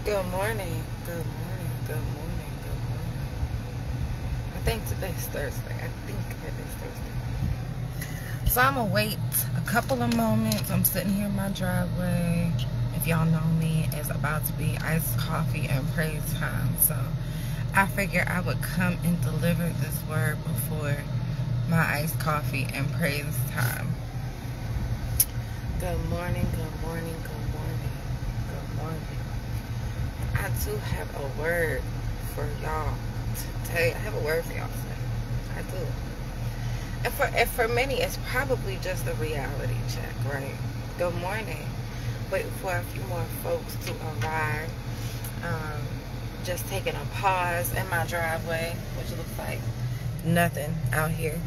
Good morning. Good morning. Good morning. Good morning. I think today's Thursday. I think it is Thursday. So I'm gonna wait a couple of moments. I'm sitting here in my driveway. If y'all know me, it's about to be iced coffee and praise time. So I figured I would come and deliver this word before my iced coffee and praise time. Good morning. Good morning. Good morning. Good morning. I do have a word for y'all today. I have a word for y'all today. I do. And for many, it's probably just a reality check, right? Good morning. Waiting for a few more folks to arrive. Just taking a pause in my driveway, which looks like nothing out here.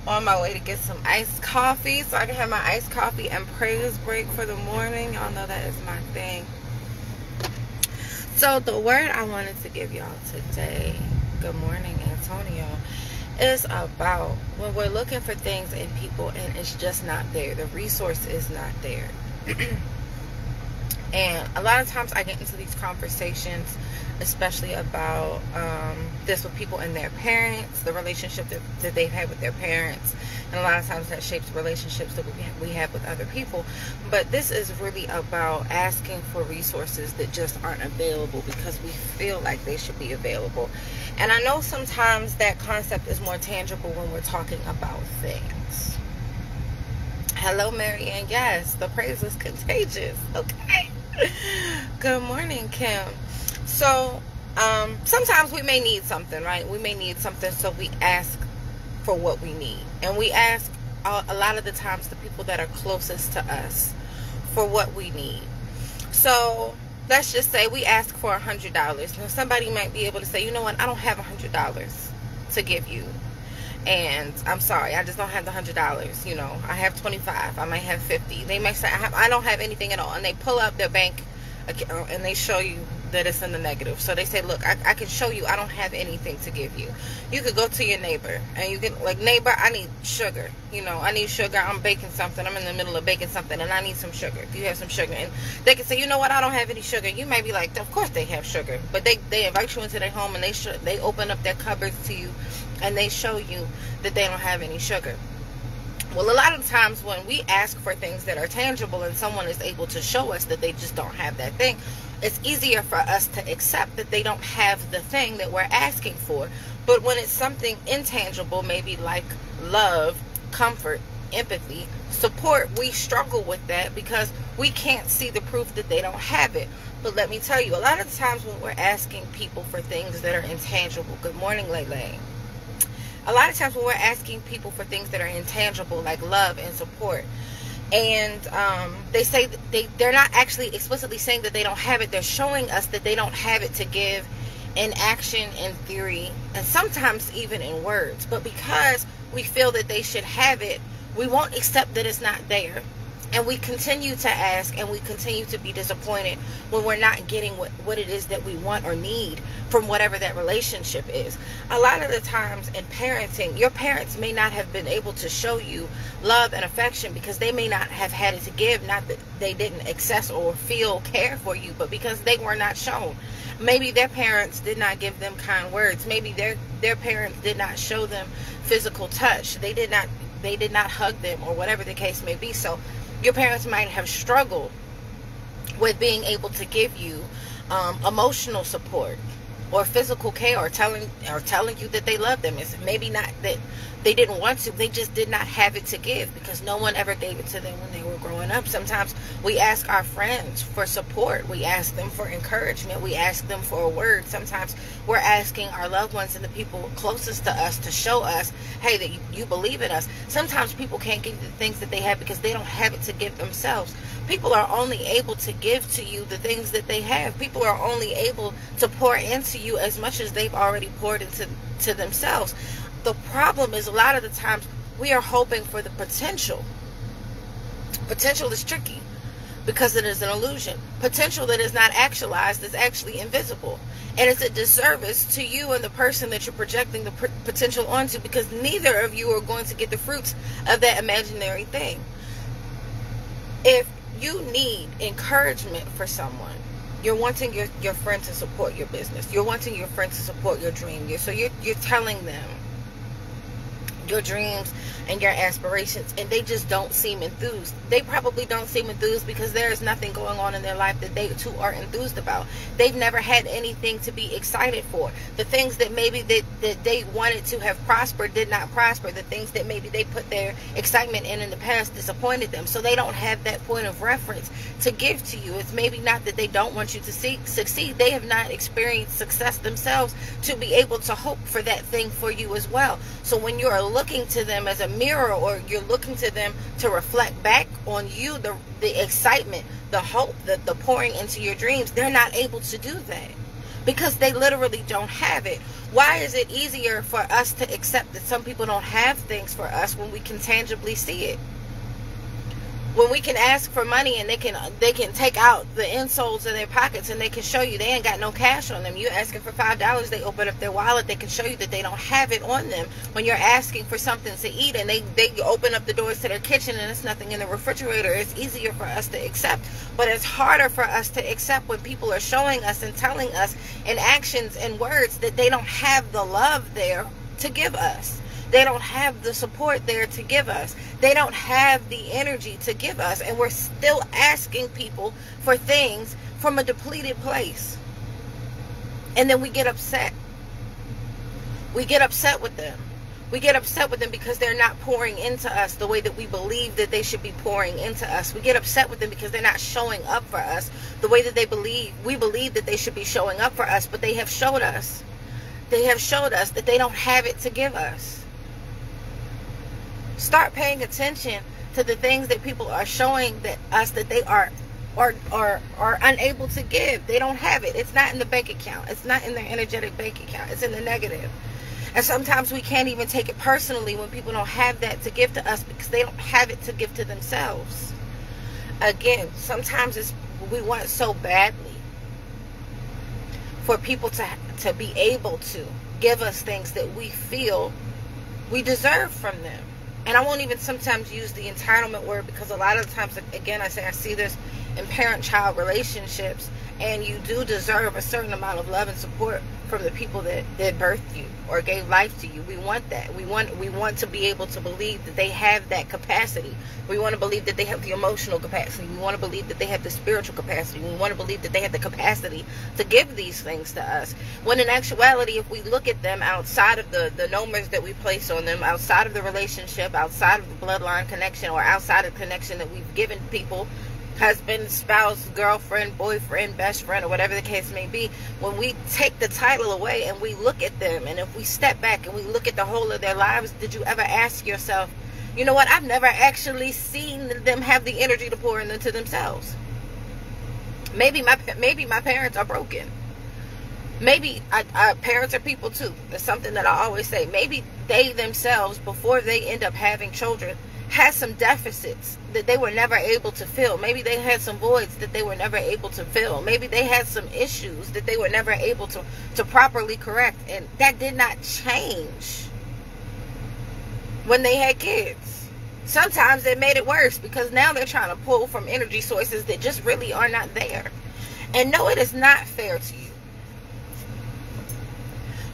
On my way to get some iced coffee so I can have my iced coffee and praise break for the morning. Y'all know that is my thing. So the word I wanted to give y'all today, good morning Antonio, is about when we're looking for things in people and it's just not there. The resource is not there. And a lot of times I get into these conversations, especially about this with people and their parents, the relationship that they've had with their parents. And a lot of times that shapes relationships that we have with other people. But this is really about asking for resources that just aren't available because we feel like they should be available. And I know sometimes that concept is more tangible when we're talking about things. Hello, Marianne. Yes, the praise is contagious. Okay. Good morning, Kim. So, sometimes we may need something, right? We may need something, so we ask for what we need. And we ask a lot of the times the people that are closest to us for what we need. So, let's just say we ask for $100. Now, somebody might be able to say, you know what, I don't have $100 to give you. And I'm sorry, I just don't have the $100. You know, I have 25. I might have 50. They might say, I don't have anything at all. And they pull up their bank account and they show you that it's in the negative. So they say, look, I can show you I don't have anything to give you. You could go to your neighbor and you can, like, neighbor, I need sugar. You know, I need sugar. I'm baking something. I'm in the middle of baking something and I need some sugar. Do you have some sugar? And they can say, you know what, I don't have any sugar. You may be like, of course they have sugar. But they invite you into their home and they open up their cupboards to you and they show you that they don't have any sugar. Well, a lot of times when we ask for things that are tangible and someone is able to show us that they just don't have that thing, it's easier for us to accept that they don't have the thing that we're asking for. But when it's something intangible, maybe like love, comfort, empathy, support, we struggle with that because we can't see the proof that they don't have it. But let me tell you, a lot of the times when we're asking people for things that are intangible, good morning, Lele. A lot of times when we're asking people for things that are intangible, like love and support, and they say they're not actually explicitly saying that they don't have it. They're showing us that they don't have it to give in action, in theory, and sometimes even in words. But because we feel that they should have it, we won't accept that it's not there. And we continue to ask and we continue to be disappointed when we're not getting what it is that we want or need from whatever that relationship is. A lot of the times in parenting, your parents may not have been able to show you love and affection because they may not have had it to give. Not that they didn't access or feel care for you, but because they were not shown. Maybe their parents did not give them kind words. Maybe their parents did not show them physical touch. They did not hug them, or whatever the case may be. So your parents might have struggled with being able to give you emotional support or physical care, or telling you that they love them. It's maybe not that they didn't want to, they just did not have it to give because no one ever gave it to them when they were growing up. Sometimes we ask our friends for support, we ask them for encouragement, we ask them for a word. Sometimes we're asking our loved ones and the people closest to us to show us, hey, that you believe in us. Sometimes people can't give the things that they have because they don't have it to give themselves. People are only able to give to you the things that they have. People are only able to pour into you as much as they've already poured into themselves. The problem is a lot of the times we are hoping for the potential. Potential is tricky because it is an illusion. Potential that is not actualized is actually invisible. And it's a disservice to you and the person that you're projecting the potential onto, because neither of you are going to get the fruits of that imaginary thing. If you need encouragement for someone, You're wanting your friend to support your business. You're wanting your friend to support your dream. So you're telling them your dreams and your aspirations, and they just don't seem enthused. They probably don't seem enthused because there is nothing going on in their life that they too are enthused about. They've never had anything to be excited for. The things that maybe that they wanted to have prospered did not prosper. The things that maybe they put their excitement in the past disappointed them. So they don't have that point of reference to give to you. It's maybe not that they don't want you to succeed. They have not experienced success themselves to be able to hope for that thing for you as well. So when you're looking to them as a mirror, or you're looking to them to reflect back on you the excitement, the hope, the pouring into your dreams, they're not able to do that because they literally don't have it. Why is it easier for us to accept that some people don't have things for us when we can tangibly see it? When we can ask for money and they can take out the insoles of their pockets and they can show you they ain't got no cash on them. You're asking for $5, they open up their wallet, they can show you that they don't have it on them. When you're asking for something to eat and they open up the doors to their kitchen and there's nothing in the refrigerator, it's easier for us to accept. But it's harder for us to accept when people are showing us and telling us in actions and words that they don't have the love there to give us. They don't have the support there to give us. They don't have the energy to give us. And we're still asking people for things from a depleted place. And then we get upset. We get upset with them. We get upset with them because they're not pouring into us the way that we believe that they should be pouring into us. We get upset with them because they're not showing up for us the way that we believe that they should be showing up for us. But they have showed us. They have showed us that they don't have it to give us. Start paying attention to the things that people are showing us that they are unable to give. They don't have it. It's not in the bank account. It's not in their energetic bank account. It's in the negative. And sometimes we can't even take it personally when people don't have that to give to us because they don't have it to give to themselves. Again, sometimes we want so badly for people to be able to give us things that we feel we deserve from them. And I won't even sometimes use the entitlement word because a lot of times, again, I see this in parent-child relationships, and you do deserve a certain amount of love and support from the people that birthed you or gave life to you. We want that. We want to be able to believe that they have that capacity. We want to believe that they have the emotional capacity. We want to believe that they have the spiritual capacity. We want to believe that they have the capacity to give these things to us. When in actuality, if we look at them outside of the numbers that we place on them, outside of the relationship, outside of the bloodline connection, or outside of the connection that we've given people, husband, spouse, girlfriend, boyfriend, best friend, or whatever the case may be, when we take the title away and we look at them, and if we step back and we look at the whole of their lives, did you ever ask yourself, you know what, I've never actually seen them have the energy to pour into themselves. Maybe my parents are broken. Maybe parents are people too. That's something that I always say. Maybe they themselves, before they end up having children, had some deficits that they were never able to fill. Maybe they had some voids that they were never able to fill. Maybe they had some issues that they were never able to properly correct. And that did not change when they had kids. Sometimes it made it worse because now they're trying to pull from energy sources that just really are not there. And no, it is not fair to you.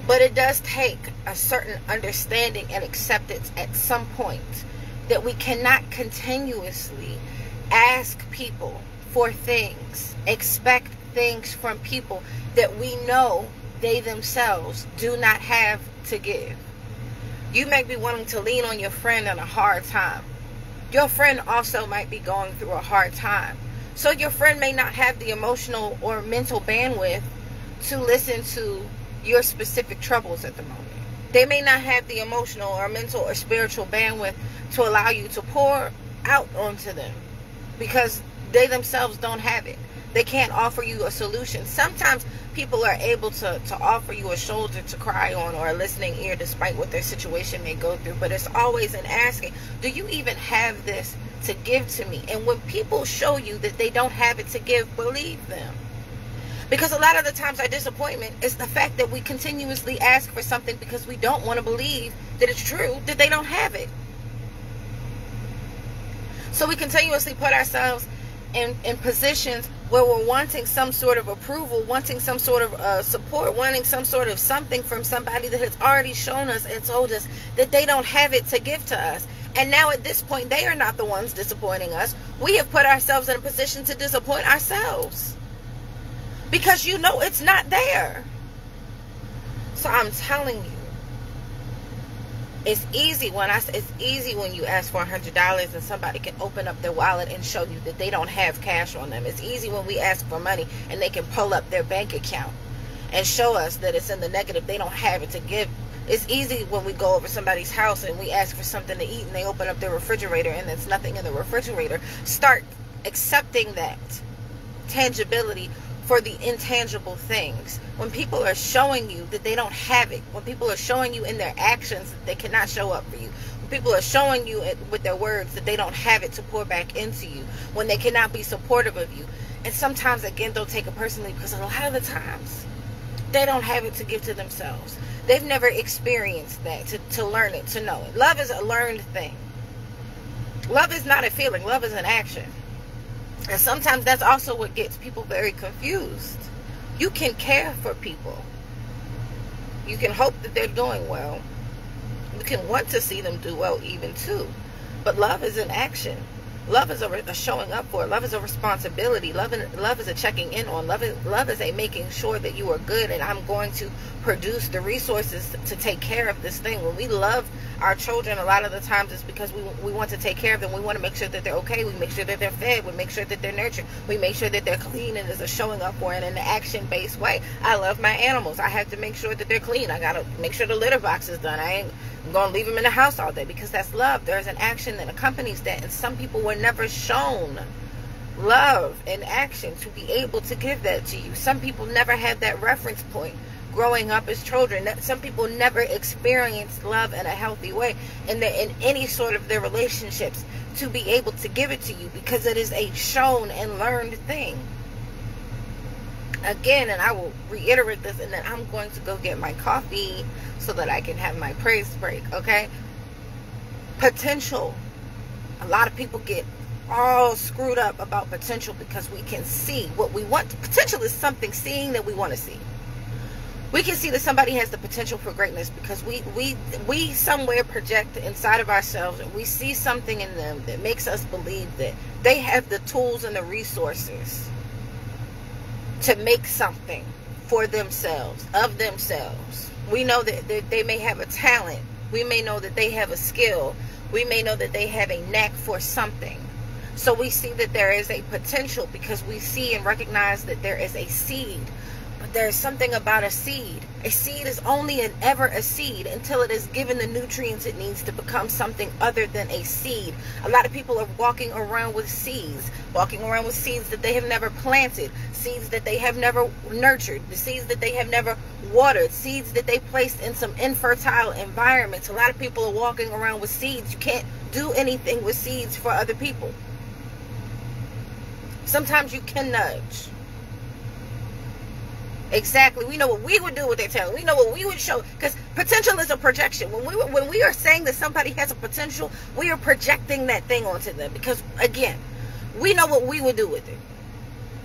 But it does take a certain understanding and acceptance at some point that we cannot continuously ask people for things, expect things from people that we know they themselves do not have to give. You may be wanting to lean on your friend in a hard time. Your friend also might be going through a hard time. So your friend may not have the emotional or mental bandwidth to listen to your specific troubles at the moment. They may not have the emotional or mental or spiritual bandwidth to allow you to pour out onto them because they themselves don't have it. They can't offer you a solution. Sometimes people are able to offer you a shoulder to cry on or a listening ear despite what their situation may go through. But it's always an asking, do you even have this to give to me? And when people show you that they don't have it to give, believe them. Because a lot of the times our disappointment is the fact that we continuously ask for something because we don't want to believe that it's true, that they don't have it. So we continuously put ourselves in positions where we're wanting some sort of approval, wanting some sort of support, wanting some sort of something from somebody that has already shown us and told us that they don't have it to give to us. And now at this point, they are not the ones disappointing us. We have put ourselves in a position to disappoint ourselves, because you know it's not there. So I'm telling you, it's easy when you ask for $100 and somebody can open up their wallet and show you that they don't have cash on them. It's easy when we ask for money and they can pull up their bank account and show us that it's in the negative. They don't have it to give. It's easy when we go over somebody's house and we ask for something to eat and they open up their refrigerator and there's nothing in the refrigerator. Start accepting that tangibility for the intangible things. When people are showing you that they don't have it, when people are showing you in their actions that they cannot show up for you, when people are showing you with their words that they don't have it to pour back into you, when they cannot be supportive of you. And sometimes, again, don't take it personally, because a lot of the times they don't have it to give to themselves. They've never experienced that to learn it, to know it. Love is a learned thing. Love is not a feeling. Love is an action. And sometimes that's also what gets people very confused. You can care for people. You can hope that they're doing well. You can want to see them do well even too. But love is an action. Love is a showing up for. Love is a responsibility. Love is a checking in on. Love is a making sure that you are good, and I'm going to produce the resources to take care of this thing. When we love our children, a lot of the times it's because we want to take care of them. We want to make sure that they're okay. We make sure that they're fed. We make sure that they're nurtured. We make sure that they're clean, and there's a showing up for it in an action-based way. I love my animals. I have to make sure that they're clean. I got to make sure the litter box is done. I'm going to leave them in the house all day, because that's love. There's an action that accompanies that, and some people were never shown love in action to be able to give that to you. Some people never had that reference point growing up as children. Some people never experienced love in a healthy way in any sort of their relationships to be able to give it to you, because it is a shown and learned thing. Again, and I will reiterate this, and then I'm going to go get my coffee so that I can have my praise break, okay? Potential. A lot of people get all screwed up about potential because we can see what we want. Potential is something, seeing that we want to see. We can see that somebody has the potential for greatness because we somewhere project inside of ourselves, and we see something in them that makes us believe that they have the tools and the resources to make something for themselves, of themselves. We know that they may have a talent. We may know that they have a skill. We may know that they have a knack for something. So we see that there is a potential because we see and recognize that there is a seed. But there is something about a seed. A seed is only and ever a seed until it is given the nutrients it needs to become something other than a seed. A lot of people are walking around with seeds that they have never planted, seeds that they have never nurtured, the seeds that they have never watered, seeds that they placed in some infertile environments. A lot of people are walking around with seeds. You can't do anything with seeds for other people. Sometimes you can nudge. Exactly. We know what we would do with their talent. We know what we would show, because potential is a projection. When we are saying that somebody has a potential, we are projecting that thing onto them, because again, we know what we would do with it.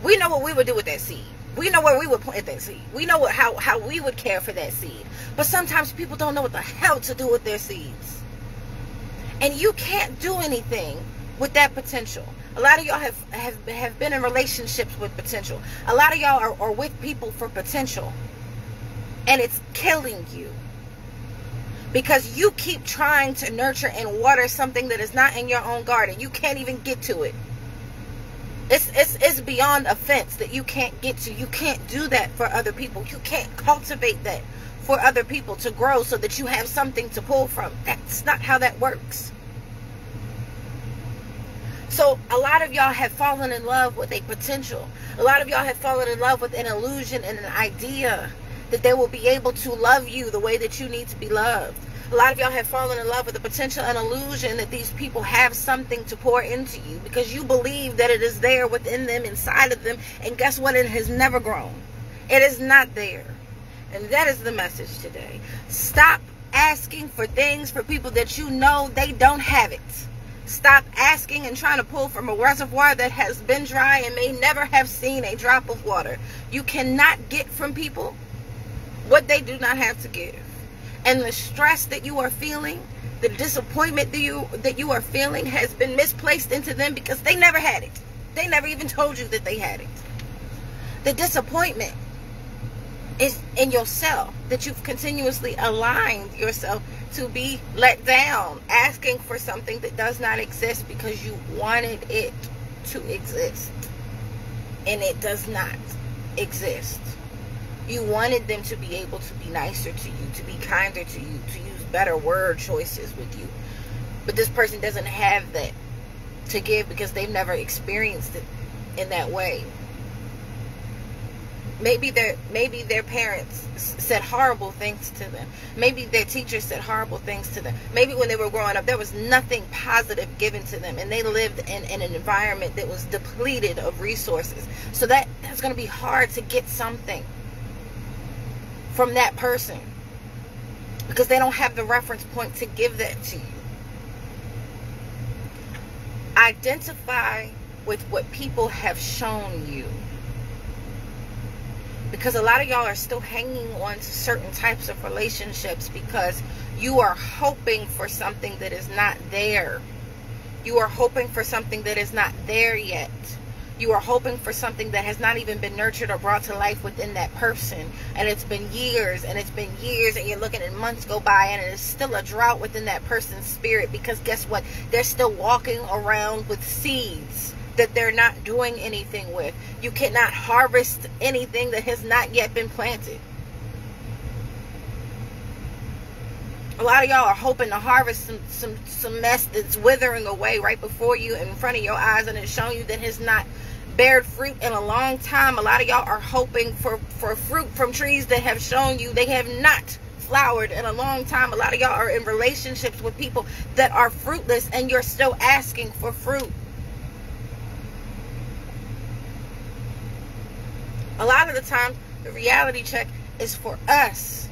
We know what we would do with that seed. We know where we would plant that seed. We know how we would care for that seed. But sometimes people don't know what the hell to do with their seeds. And you can't do anything with that potential. A lot of y'all have been in relationships with potential. A lot of y'all are with people for potential. And it's killing you. Because you keep trying to nurture and water something that is not in your own garden. You can't even get to it. It's beyond offense that you can't get to. You can't do that for other people. You can't cultivate that for other people to grow so that you have something to pull from. That's not how that works. So a lot of y'all have fallen in love with a potential. A lot of y'all have fallen in love with an illusion and an idea that they will be able to love you the way that you need to be loved. A lot of y'all have fallen in love with the potential and illusion that these people have something to pour into you because you believe that it is there within them, inside of them. And guess what? It has never grown. It is not there. And that is the message today. Stop asking for things for people that you know they don't have it. Stop asking and trying to pull from a reservoir that has been dry and may never have seen a drop of water. You cannot get from people what they do not have to give. And the stress that you are feeling, the disappointment that you are feeling has been misplaced into them because they never had it. They never even told you that they had it. The disappointment is in yourself, that you've continuously aligned yourself to be let down, asking for something that does not exist because you wanted it to exist. And it does not exist. You wanted them to be able to be nicer to you, to be kinder to you, to use better word choices with you. But this person doesn't have that to give because they've never experienced it in that way. Maybe their parents said horrible things to them. Maybe their teachers said horrible things to them. Maybe when they were growing up, there was nothing positive given to them. And they lived in an environment that was depleted of resources. So that's going to be hard to get something from that person, because they don't have the reference point to give that to you. Identify with what people have shown you. Because a lot of y'all are still hanging on to certain types of relationships because you are hoping for something that is not there. You are hoping for something that is not there yet. You are hoping for something that has not even been nurtured or brought to life within that person. And it's been years and it's been years, and you're looking at months go by and it is still a drought within that person's spirit, because guess what? They're still walking around with seeds that they're not doing anything with. You cannot harvest anything that has not yet been planted. A lot of y'all are hoping to harvest some mess that's withering away right before you, in front of your eyes, and it's showing you that has not bared fruit in a long time. A lot of y'all are hoping for fruit from trees that have shown you they have not flowered in a long time. A lot of y'all are in relationships with people that are fruitless, and you're still asking for fruit. A lot of the time, the reality check is for us.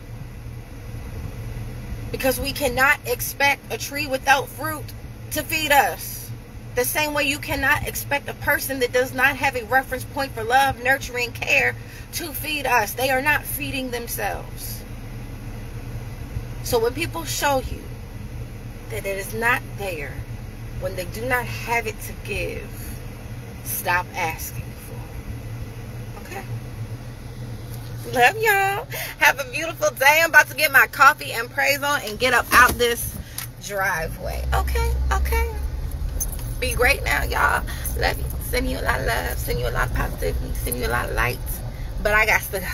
Because we cannot expect a tree without fruit to feed us. The same way you cannot expect a person that does not have a reference point for love, nurturing, care to feed us. They are not feeding themselves. So when people show you that it is not there, when they do not have it to give, stop asking. Love y'all. Have a beautiful day. I'm about to get my coffee and praise on and get up out this driveway. Okay. Be great now, y'all. Love you. Send you a lot of love. Send you a lot of positivity. Send you a lot of light. But I got to go.